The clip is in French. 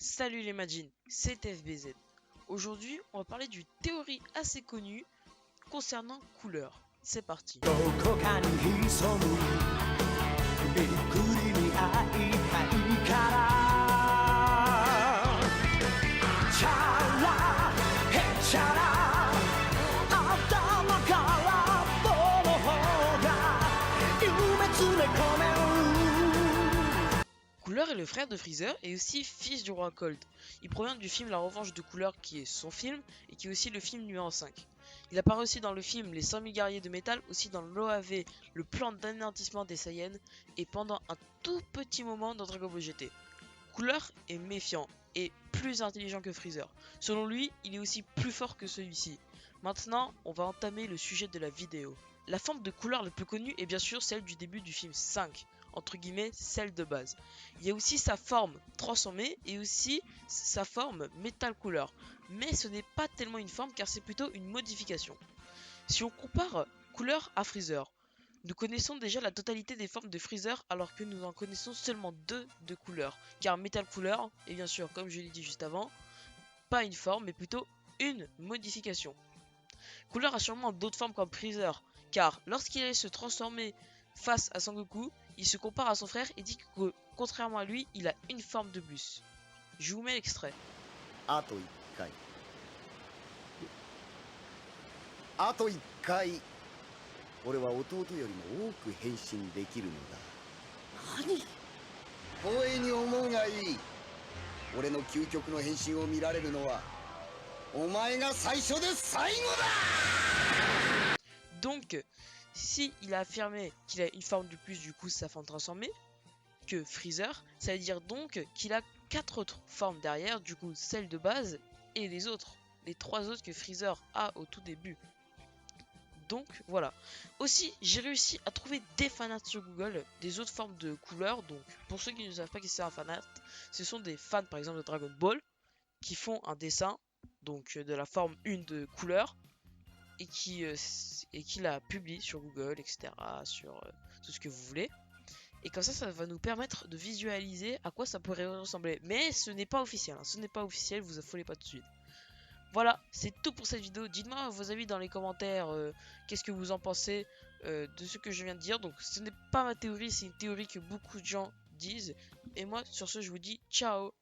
Salut les Majin, c'est FBZ. Aujourd'hui, on va parler d'une théorie assez connue concernant couleur. C'est parti. どこかに潜むびっくりに会いたいからチャラヘチャラ頭からどの方が夢詰め込める Couleur est le frère de Freezer et aussi fils du roi Cold. Il provient du film La Revanche de Couleur qui est son film et qui est aussi le film numéro 5. Il apparaît aussi dans le film Les 100 000 guerriers de métal, aussi dans l'OAV, le plan d'anéantissement des Saiyans et pendant un tout petit moment dans Dragon Ball GT. Couleur est méfiant et plus intelligent que Freezer. Selon lui, il est aussi plus fort que celui-ci. Maintenant, on va entamer le sujet de la vidéo. La forme de couleur la plus connue est bien sûr celle du début du film 5, entre guillemets celle de base. Il y a aussi sa forme transformée et aussi sa forme métal couleur. Mais ce n'est pas tellement une forme car c'est plutôt une modification. Si on compare couleur à Freezer, nous connaissons déjà la totalité des formes de Freezer alors que nous en connaissons seulement deux de couleurs. Car Metal Couleur est bien sûr, comme je l'ai dit juste avant, pas une forme mais plutôt une modification. Couleur a sûrement d'autres formes comme Freezer, car lorsqu'il allait se transformer face à Sangoku, il se compare à son frère et dit que contrairement à lui, il a une forme de plus. Je vous mets l'extrait. あと1回あと1回俺は弟よりも多く変身できるのだ何光栄に思うがいい俺の究極の変身を見られるのはお前が最初で最後だ Donc, si il a affirmé qu'il a une forme de plus, du coup sa forme transformée, que Freezer, ça veut dire donc qu'il a 4 autres formes derrière, du coup celle de base et les autres, les 3 autres que Freezer a au tout début. Donc voilà. Aussi, j'ai réussi à trouver des fanarts sur Google, des autres formes de couleurs. Donc pour ceux qui ne savent pas ce que c'est un fanart, ce sont des fans par exemple de Dragon Ball qui font un dessin donc de la forme 1 de couleur et qui la publie sur Google, etc. sur tout ce que vous voulez. Et comme ça va nous permettre de visualiser à quoi ça pourrait ressembler. Mais ce n'est pas officiel, hein. Ce n'est pas officiel, vous affolez pas tout de suite. Voilà, c'est tout pour cette vidéo. Dites-moi vos avis dans les commentaires. Qu'est-ce que vous en pensez de ce que je viens de dire. Donc ce n'est pas ma théorie, c'est une théorie que beaucoup de gens disent. Et moi, sur ce, je vous dis ciao.